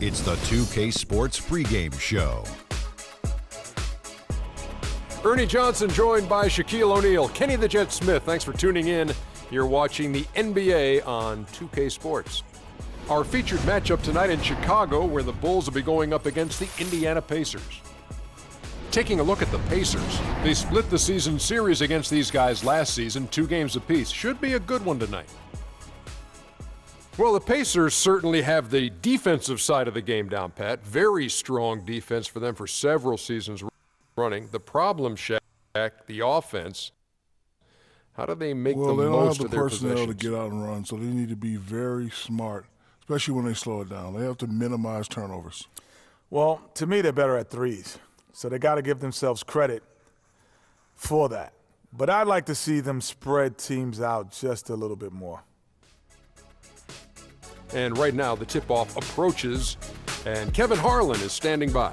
It's the 2K Sports pregame show. Ernie Johnson joined by Shaquille O'Neal. Kenny the Jet Smith, thanks for tuning in. You're watching the NBA on 2K Sports. Our featured matchup tonight in Chicago, where the Bulls will be going up against the Indiana Pacers. Taking a look at the Pacers, they split the season series against these guys last season, 2 games apiece. Should be a good one tonight. Well, the Pacers certainly have the defensive side of the game down pat. Very strong defense for them for several seasons running. The problem, Shaq, the offense. How do they make the most of their possessions? Well, they don't have the personnel to get out and run, so they need to be very smart, especially when they slow it down. They have to minimize turnovers. Well, to me, they're better at threes, so they got to give themselves credit for that. But I'd like to see them spread teams out just a little bit more. And right now, the tip-off approaches, and Kevin Harlan is standing by.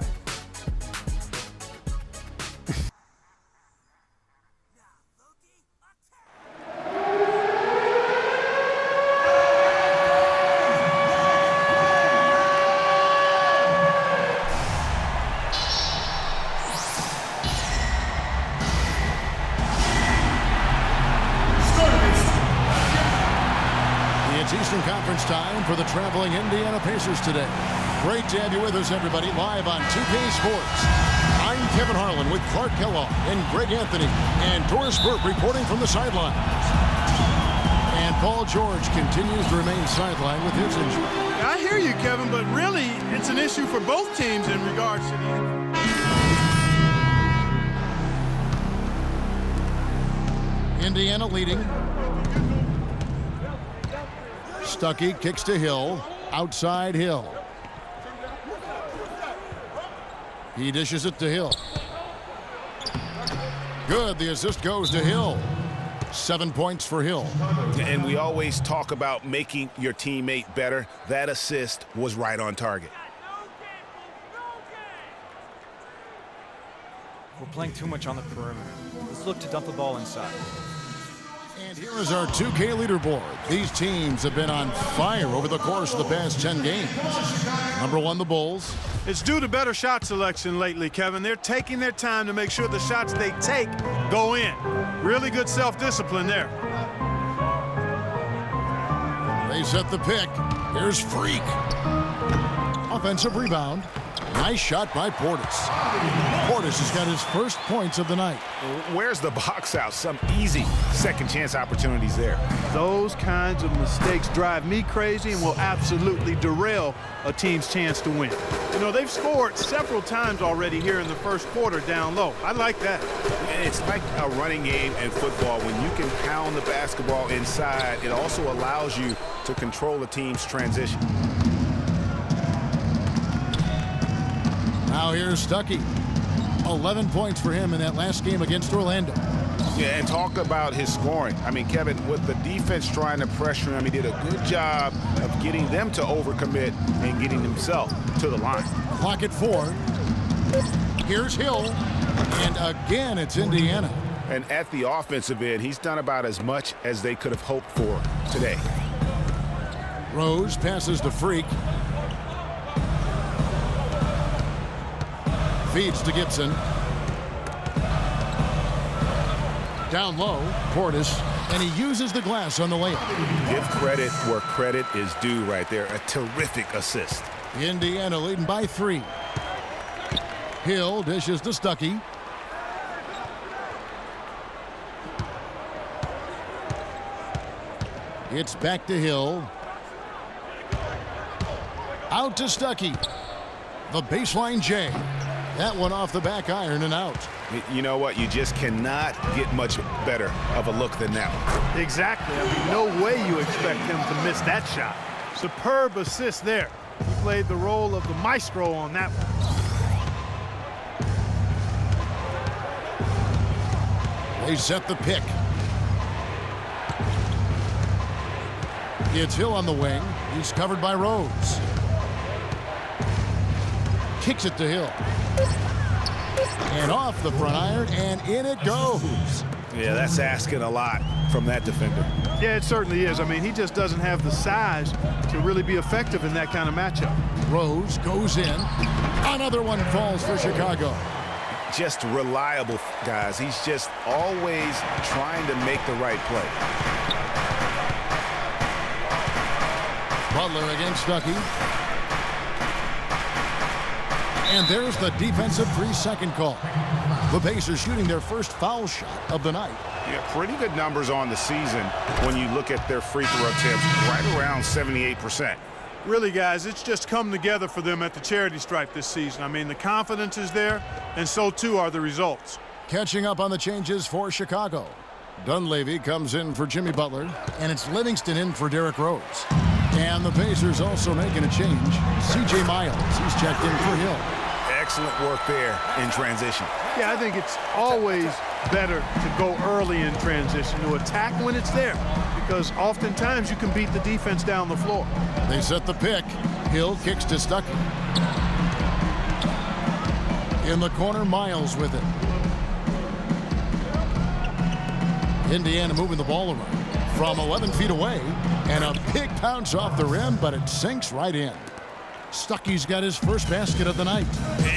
Eastern Conference time for the traveling Indiana Pacers today. Great to have you with us, everybody, live on 2K Sports. I'm Kevin Harlan with Clark Kellogg and Greg Anthony and Doris Burke reporting from the sidelines. And Paul George continues to remain sidelined with his injury. I hear you, Kevin, but really it's an issue for both teams in regards to the injury. Indiana leading. Stuckey kicks to Hill. Outside Hill. He dishes it to Hill. Good. The assist goes to Hill. 7 points for Hill. And we always talk about making your teammate better. That assist was right on target. We're playing too much on the perimeter. Let's look to dump the ball inside. And here is our 2K leaderboard. These teams have been on fire over the course of the past 10 games. Number 1, the Bulls. It's due to better shot selection lately, Kevin. They're taking their time to make sure the shots they take go in. Really good self-discipline there. They set the pick. Here's Freak. Offensive rebound. Nice shot by Portis. Portis has got his first points of the night. Where's the box out? Some easy second chance opportunities there. Those kinds of mistakes drive me crazy and will absolutely derail a team's chance to win. You know, they've scored several times already here in the first quarter down low. I like that. It's like a running game in football. When you can pound the basketball inside, it also allows you to control a team's transition. Now here's Stuckey. 11 points for him in that last game against Orlando. Yeah, and talk about his scoring. I mean, Kevin, with the defense trying to pressure him, he did a good job of getting them to overcommit and getting himself to the line. Clock at 4. Here's Hill. And again, it's Indiana. And at the offensive end, he's done about as much as they could have hoped for today. Rose passes to Freak. Feeds to Gibson. Down low, Portis, and he uses the glass on the layup. Give credit where credit is due right there. A terrific assist. Indiana leading by 3. Hill dishes to Stuckey. It's back to Hill. Out to Stuckey. The baseline J. That one off the back iron and out. You know what? You just cannot get much better of a look than that one. Exactly. I mean, no way you expect him to miss that shot. Superb assist there. He played the role of the maestro on that one. They set the pick. It's Hill on the wing. He's covered by Rose. Kicks it to Hill. And off the front iron, and in it goes. Yeah, that's asking a lot from that defender. Yeah, it certainly is. I mean, he just doesn't have the size to really be effective in that kind of matchup. Rose goes in. Another one falls for Chicago. Just reliable, guys. He's just always trying to make the right play. Butler against Stuckey. And there's the defensive 3-second call. The Pacers shooting their first foul shot of the night. Yeah, pretty good numbers on the season when you look at their free throw attempts, right around 78%. Really, guys, it's just come together for them at the charity stripe this season. I mean, the confidence is there, and so too are the results. Catching up on the changes for Chicago. Dunleavy comes in for Jimmy Butler, and it's Livingston in for Derrick Rose. And the Pacers also making a change. C.J. Miles, he's checked in for Hill. Excellent work there in transition. Yeah, I think it's always better to go early in transition, to attack when it's there, because oftentimes you can beat the defense down the floor. They set the pick. Hill kicks to Stuckey. In the corner, Miles with it. Indiana moving the ball around from 11 feet away, and a big bounce off the rim, but it sinks right in. Stuckey's got his first basket of the night.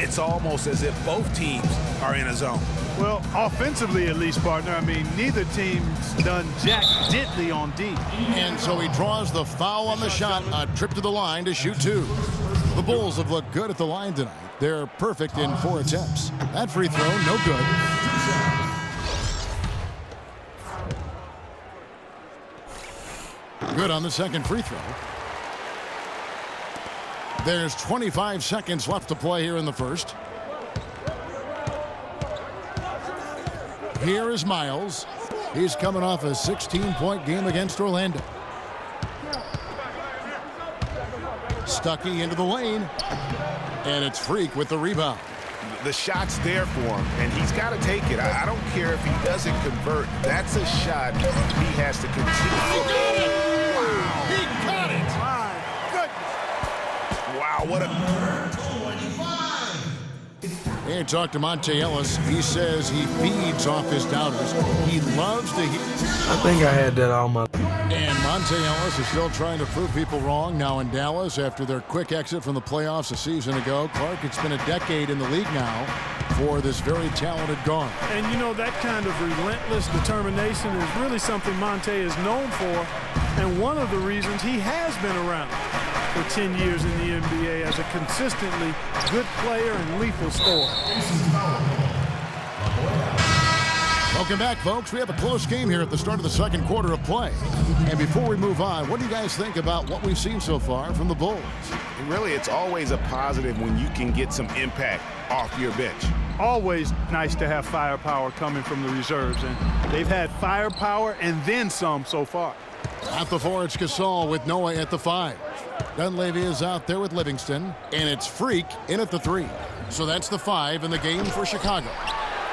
It's almost as if both teams are in a zone. Well, offensively at least, partner. I mean, neither team's done jack diddly on D. And so he draws the foul on the shot, a trip to the line to shoot two. The Bulls have looked good at the line tonight. They're perfect in 4 attempts. That free throw, no good. Good on the second free throw. There's 25 seconds left to play here in the first. Here is Miles. He's coming off a 16-point game against Orlando. Stuckey into the lane. And it's Freak with the rebound. The shot's there for him, and he's got to take it. I don't care if he doesn't convert. That's a shot he has to continue. He got it! Wow, what a... And talk to Monte Ellis. He says he feeds off his doubters. He loves to hear. I think I had that all my... And Monte Ellis is still trying to prove people wrong now in Dallas after their quick exit from the playoffs a season ago. Clark, it's been a decade in the league now for this very talented guard. And you know, that kind of relentless determination is really something Monte is known for, and one of the reasons he has been around for 10 years in the NBA as a consistently good player and lethal scorer. Welcome back, folks. We have a close game here at the start of the second quarter of play. And before we move on, what do you guys think about what we've seen so far from the Bulls? Really, it's always a positive when you can get some impact off your bench. Always nice to have firepower coming from the reserves, and they've had firepower and then some so far. At the 4, it's Gasol with Noah at the 5. Dunleavy is out there with Livingston, and it's Freak in at the 3. So that's the 5 in the game for Chicago.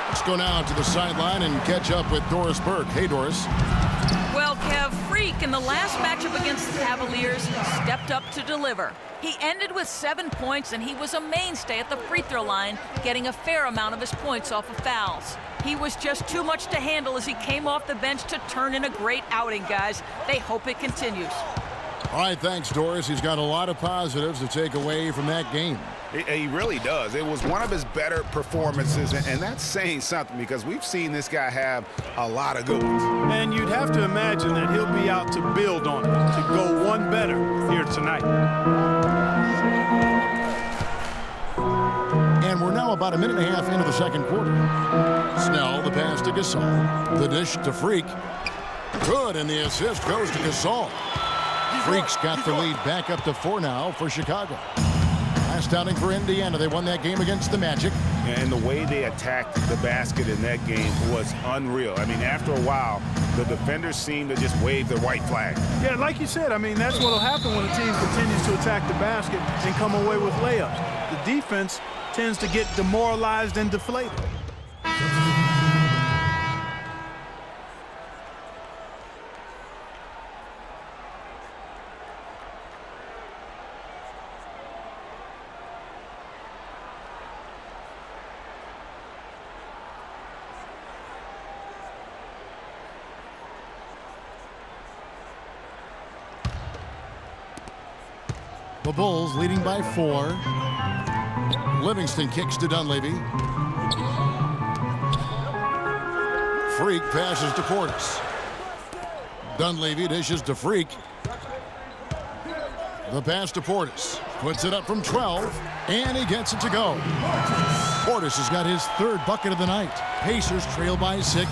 Let's go now to the sideline and catch up with Doris Burke. Hey, Doris. Well, Kev, Freak in the last matchup against the Cavaliers stepped up to deliver. He ended with 7 points, and he was a mainstay at the free throw line, getting a fair amount of his points off of fouls. He was just too much to handle as he came off the bench to turn in a great outing, guys. They hope it continues. All right, thanks, Doris. He's got a lot of positives to take away from that game. He really does. It was one of his better performances, and that's saying something because we've seen this guy have a lot of good ones. And you'd have to imagine that he'll be out to build on it, to go one better here tonight. And we're now about a minute and a half into the second quarter. Snell, the pass to Gasol. The dish to Freak. Good, and the assist goes to Gasol. Freak's got the lead back up to 4 now for Chicago. Last outing for Indiana. They won that game against the Magic. And the way they attacked the basket in that game was unreal. I mean, after a while, the defenders seemed to just wave the white flag. Yeah, like you said, I mean, that's what will happen when a team continues to attack the basket and come away with layups. The defense tends to get demoralized and deflated. The Bulls leading by 4. Livingston kicks to Dunleavy. Freak passes to Portis. Dunleavy dishes to Freak. The pass to Portis. Puts it up from 12, and he gets it to go. Portis has got his 3rd bucket of the night. Pacers trail by 6.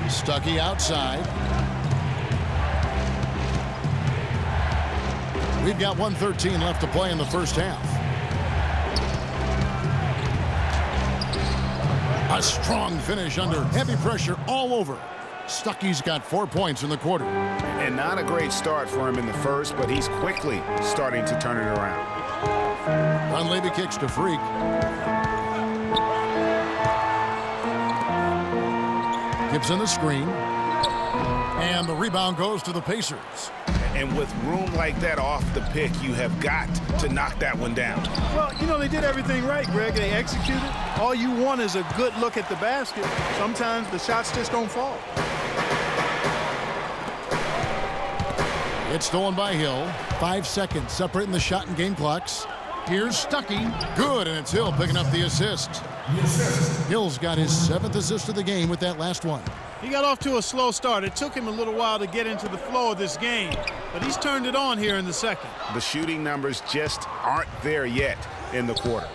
Stuckey outside. We've got 1:13 left to play in the first half. A strong finish under heavy pressure all over. Stuckey's got 4 points in the quarter. And not a great start for him in the first, but he's quickly starting to turn it around. Dunleavy kicks to Freak. Gibson the screen. And the rebound goes to the Pacers. And with room like that off the pick, you have got to knock that one down. Well, you know, they did everything right, Greg. They executed. All you want is a good look at the basket. Sometimes the shots just don't fall. It's stolen by Hill. 5 seconds separating the shot and game clocks. Here's Stuckey. Good, and it's Hill picking up the assist. Hill's got his 7th assist of the game with that last one. He got off to a slow start. It took him a little while to get into the flow of this game, but he's turned it on here in the second. The shooting numbers just aren't there yet in the quarter.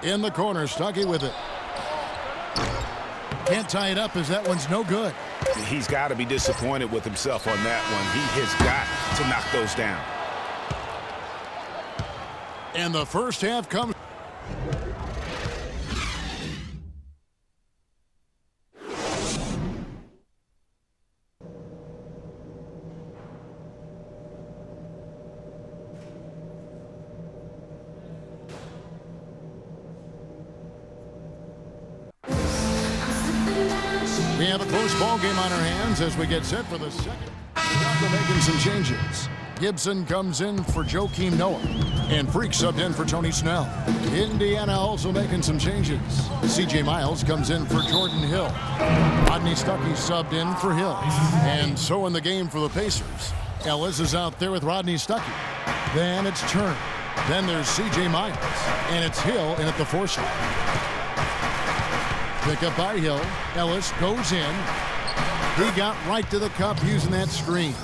In the corner, Stuckey with it. Can't tie it up as that one's no good. He's got to be disappointed with himself on that one. He has got to knock those down. And the first half comes. We have a close ball game on our hands as we get set for the second. We're making some changes. Gibson comes in for Joakim Noah, and Freak subbed in for Tony Snell. Indiana also making some changes. C.J. Miles comes in for Jordan Hill. Rodney Stuckey subbed in for Hill. And so in the game for the Pacers, Ellis is out there with Rodney Stuckey. Then it's Turner. Then there's C.J. Miles, and it's Hill in at the 4 slot. Pick up by Hill. Ellis goes in. He got right to the cup using that screen.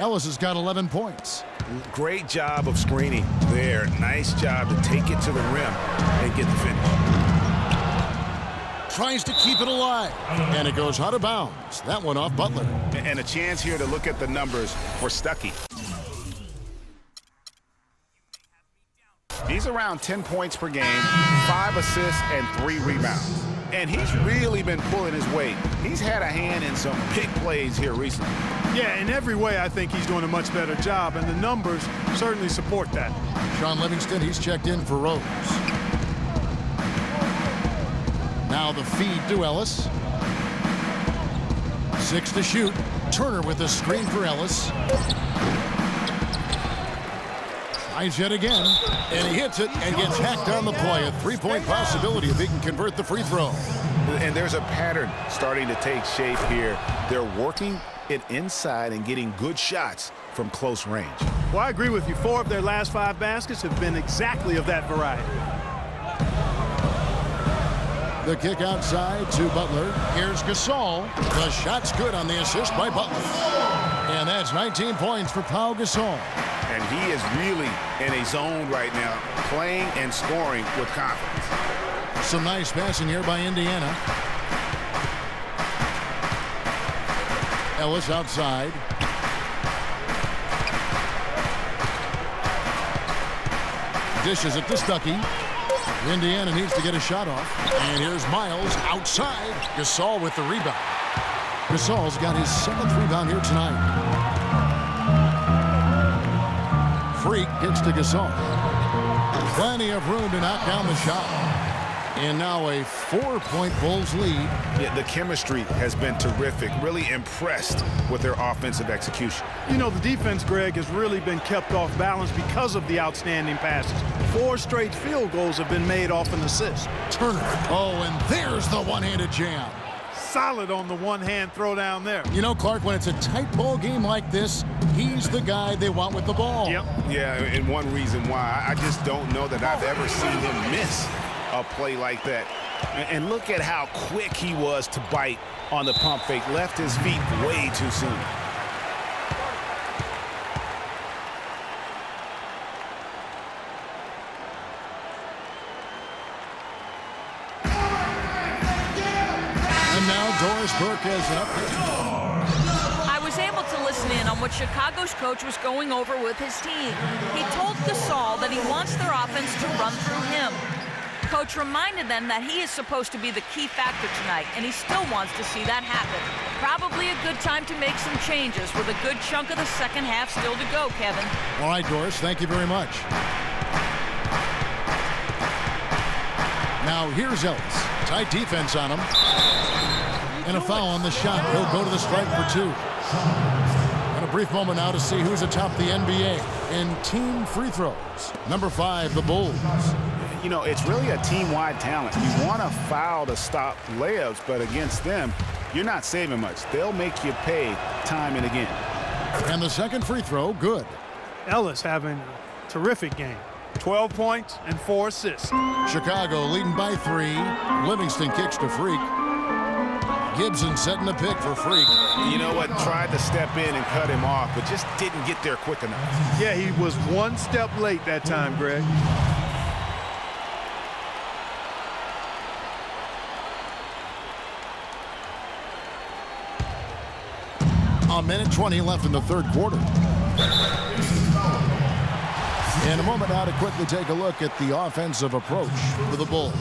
Ellis has got 11 points. Great job of screening there. Nice job to take it to the rim and get the finish. Tries to keep it alive. And it goes out of bounds. That one off Butler. And a chance here to look at the numbers for Stuckey. He's around 10 points per game, 5 assists, and 3 rebounds. And he's really been pulling his weight. He's had a hand in some big plays here recently. Yeah, in every way, I think he's doing a much better job, and the numbers certainly support that. Sean Livingston, he's checked in for Rose. Now the feed to Ellis. 6 to shoot. Turner with the screen for Ellis. Tries yet again, and he hits it and gets hacked on the play. A 3-point possibility if he can convert the free throw. And there's a pattern starting to take shape here. They're working it inside and getting good shots from close range. Well, I agree with you. 4 of their last 5 baskets have been exactly of that variety. The kick outside to Butler. Here's Gasol. The shot's good on the assist by Butler. And that's 19 points for Pau Gasol. And he is really in a zone right now, playing and scoring with confidence. Some nice passing here by Indiana. Ellis outside. Dishes it to Stuckey. Indiana needs to get a shot off. And here's Miles outside. Gasol with the rebound. Gasol's got his 7th rebound here tonight. Freak gets to Gasol. Plenty of room to knock down the shot. And now a 4-point Bulls lead. Yeah, the chemistry has been terrific. Really impressed with their offensive execution. You know, the defense, Greg, has really been kept off balance because of the outstanding passes. 4 straight field goals have been made off an assist. Turner. Oh, and there's the one-handed jam. Solid on the one-hand throw down there. You know, Clark, when it's a tight ball game like this, he's the guy they want with the ball. Yep. Yeah, and one reason why, I just don't know that I've ever seen him miss a play like that. And look at how quick he was to bite on the pump fake. Left his feet way too soon. And now Doris Burke has an update. I was able to listen in on what Chicago's coach was going over with his team. He told Gasol that he wants their offense to run through him. Coach reminded them that he is supposed to be the key factor tonight, and he still wants to see that happen. Probably a good time to make some changes with a good chunk of the second half still to go, Kevin. All right, Doris, thank you very much. Now here's Ellis. Tight defense on him. And a foul on the shot. He'll go to the stripe for 2. And a brief moment now to see who's atop the NBA in team free throws. Number 5, the Bulls. You know, it's really a team-wide talent. You want to foul to stop layups, but against them, you're not saving much. They'll make you pay time and again. And the second free throw, good. Ellis having a terrific game. 12 points and 4 assists. Chicago leading by 3. Livingston kicks to Freak. Gibson setting a pick for Freak. You know what? Tried to step in and cut him off, but just didn't get there quick enough. Yeah, he was 1 step late that time, Greg. A minute 20 left in the third quarter. In a moment now to quickly take a look at the offensive approach for the Bulls.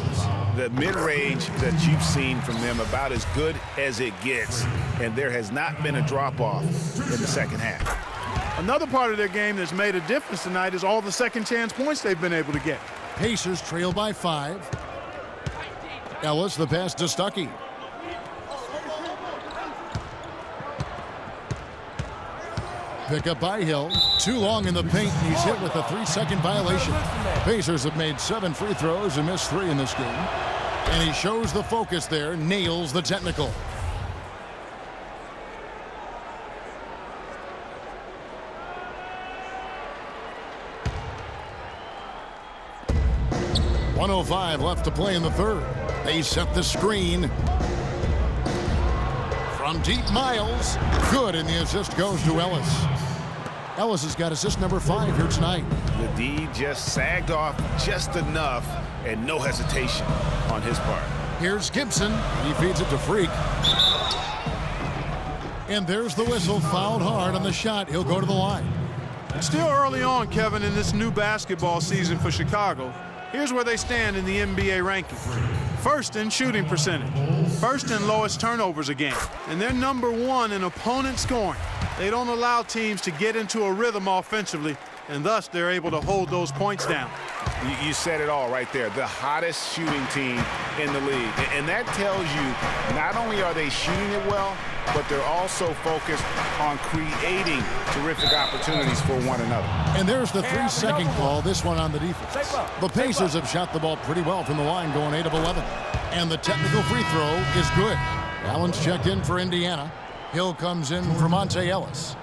The mid-range that you've seen from them about as good as it gets, and there has not been a drop-off in the second half. Another part of their game that's made a difference tonight is all the second chance points they've been able to get. Pacers trail by 5. Ellis, the pass to Stuckey. Pick up by Hill. Too long in the paint. He's hit with a 3-second violation. Pacers have made 7 free throws and missed 3 in this game. And he shows the focus there, nails the technical. .105 left to play in the third. They set the screen. From deep, Miles. Good, and the assist goes to Ellis. Ellis has got assist number 5 here tonight. The D just sagged off just enough, and no hesitation on his part. Here's Gibson. He feeds it to Freak. And there's the whistle. Fouled hard on the shot. He'll go to the line. It's still early on, Kevin, in this new basketball season for Chicago. Here's where they stand in the NBA rankings. First in shooting percentage. First in lowest turnovers a game. And they're number 1 in opponent scoring. They don't allow teams to get into a rhythm offensively, and thus they're able to hold those points down. You said it all right there. The hottest shooting team in the league. And that tells you not only are they shooting it well, but they're also focused on creating terrific opportunities for one another. And there's the 3-second call, this one on the defense. The Pacers have shot the ball pretty well from the line, going 8 of 11. And the technical free throw is good. Allen's checked in for Indiana. Hill comes in for Monte Ellis.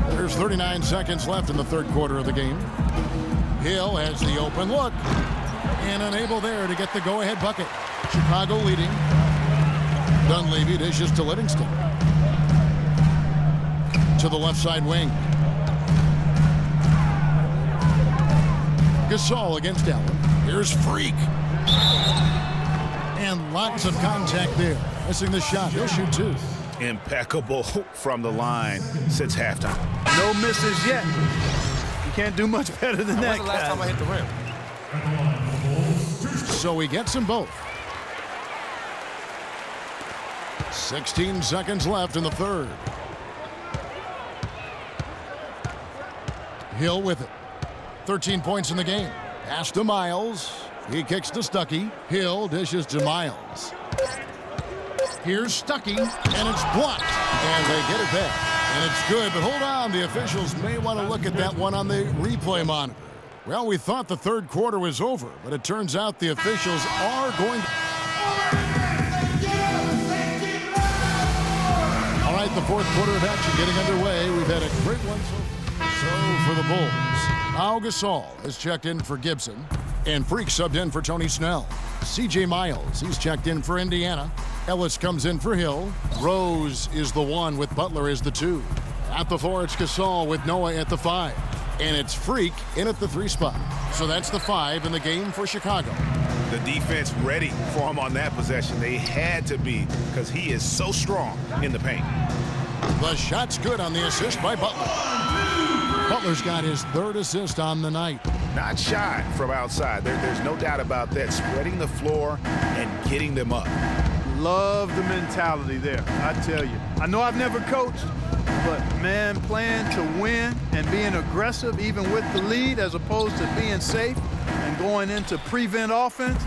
There's 39 seconds left in the third quarter of the game. Hill has the open look and unable there to get the go-ahead bucket. Chicago leading. Dunleavy dishes to Livingston. To the left side wing. Gasol against Allen. Here's Freak. And lots of contact there. Missing the shot. He'll shoot 2. Impeccable from the line since halftime. No misses yet. You can't do much better than that. When's the last time I hit the rim? So he gets them both. 16 seconds left in the third. Hill with it. 13 points in the game. Pass to Miles. He kicks to Stuckey. Hill dishes to Miles. Here's Stuckey, and it's blocked. And they get it back. And it's good, but hold on. The officials may want to look at that one on the replay monitor. Well, we thought the third quarter was over, but it turns out the officials are going to... All right, the fourth quarter of action getting underway. We've had a great one so for the Bulls. Pau Gasol has checked in for Gibson, and Freak subbed in for Tony Snell. C.J. Miles, he's checked in for Indiana. Ellis comes in for Hill. Rose is the 1 with Butler as the 2. At the 4, it's Gasol with Noah at the 5. And it's Freak in at the 3 spot. So that's the 5 in the game for Chicago. The defense ready for him on that possession. They had to be, because he is so strong in the paint. The shot's good on the assist by Butler. Butler's got his 3rd assist on the night. Not shy from outside. There's no doubt about that. Spreading the floor and getting them up. Love the mentality there, I tell you. I know I've never coached, but man, playing to win and being aggressive even with the lead as opposed to being safe and going into prevent offense,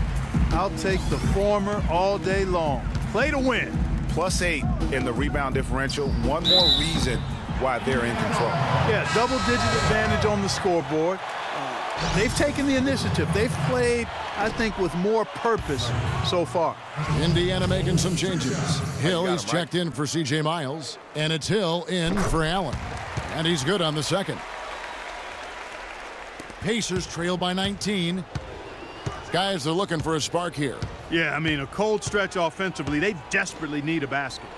I'll take the former all day long. Play to win. +8 in the rebound differential. One more reason why they're in control. Yeah, double-digit advantage on the scoreboard. They've taken the initiative. They've played, I think, with more purpose so far. Indiana making some changes. Hill, he's checked in for C.J. Miles, and it's Hill in for Allen. And he's good on the second. Pacers trail by 19. Guys, they're looking for a spark here. Yeah, I mean, a cold stretch offensively. They desperately need a basket.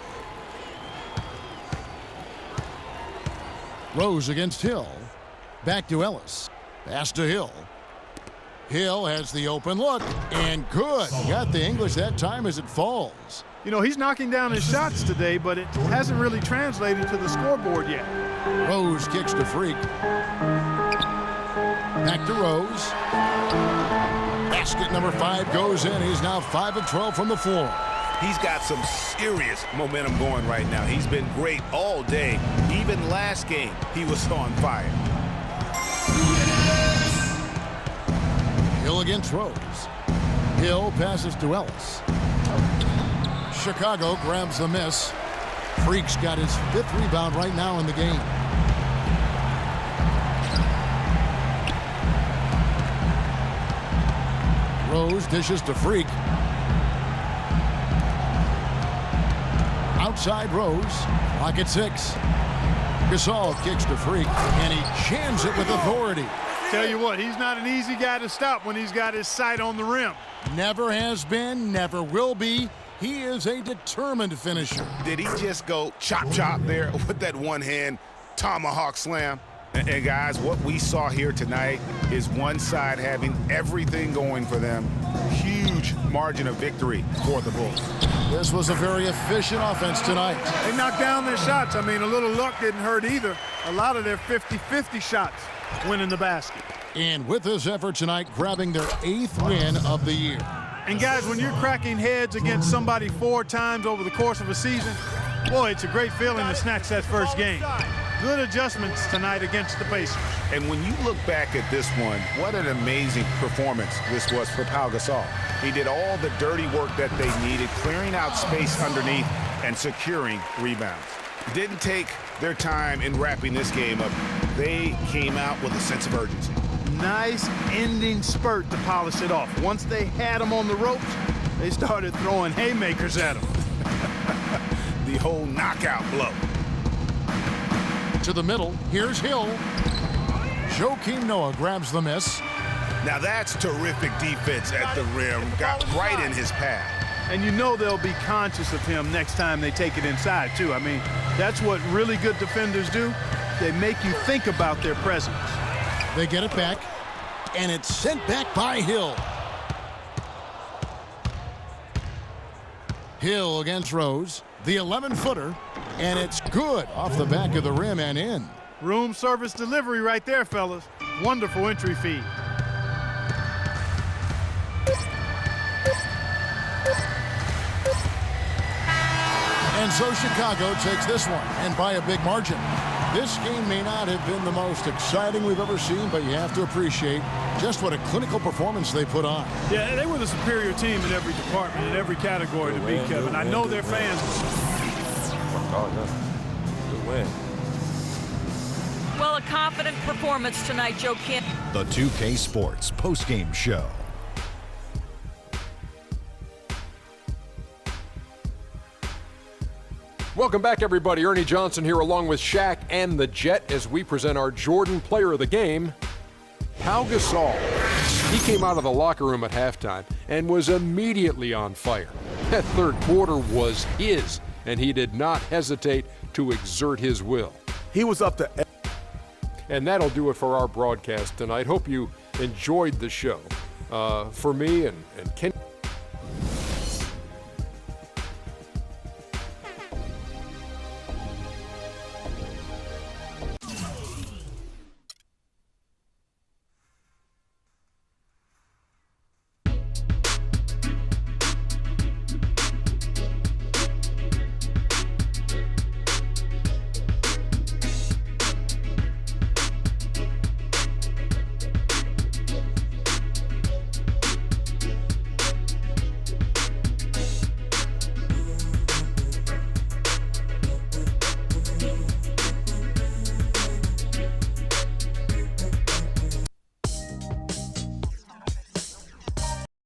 Rose against Hill. Back to Ellis. Pass to Hill. Hill has the open look, and good. Got the English that time as it falls. You know, he's knocking down his shots today, but it hasn't really translated to the scoreboard yet. Rose kicks to Freak. Back to Rose. Basket number 5 goes in. He's now 5 of 12 from the floor. He's got some serious momentum going right now. He's been great all day. Even last game, he was on fire. Hill against Rose. Hill passes to Ellis. Chicago grabs the miss. Freak's got his 5th rebound right now in the game. Rose dishes to Freak. Outside Rose. Clock at 6. Gasol kicks to Freak, and he jams it with authority. Tell you what, he's not an easy guy to stop when he's got his sight on the rim. Never has been, never will be. He is a determined finisher. Did he just go chop there with that one-hand tomahawk slam? And guys, what we saw here tonight is one side having everything going for them. Huge margin of victory for the Bulls. This was a very efficient offense tonight. They knocked down their shots. I mean, a little luck didn't hurt either. A lot of their 50-50 shots went in the basket. And with this effort tonight, grabbing their 8th win of the year. And guys, when you're cracking heads against somebody 4 times over the course of a season, boy, it's a great feeling to snatch that first game. Good adjustments tonight against the Pacers. And when you look back at this one, what an amazing performance this was for Pau Gasol. He did all the dirty work that they needed, clearing out space underneath and securing rebounds. Didn't take their time in wrapping this game up. They came out with a sense of urgency. Nice ending spurt to polish it off. Once they had him on the ropes, they started throwing haymakers at him. The whole knockout blow. To the middle, here's Hill. Joakim Noah grabs the miss. Now that's terrific defense at the rim. Got right in his path. And you know they'll be conscious of him next time they take it inside, too. I mean, that's what really good defenders do. They make you think about their presence. They get it back, and it's sent back by Hill. Hill against Rose, the 11-footer, and it's good off the back of the rim and in. Room service delivery right there, fellas. Wonderful entry feed. And so Chicago takes this one, and by a big margin. This game may not have been the most exciting we've ever seen, but you have to appreciate just what a clinical performance they put on. Yeah, they were the superior team in every department, in every category to beat Kevin. I know their fans. Good win. Well, a confident performance tonight, Joe Kim. The 2K Sports postgame show. Welcome back, everybody. Ernie Johnson here along with Shaq and the Jet as we present our Jordan Player of the Game, Pau Gasol. He came out of the locker room at halftime and was immediately on fire. That third quarter was his, and he did not hesitate to exert his will. He was up to. And that'll do it for our broadcast tonight. Hope you enjoyed the show. For me and Ken.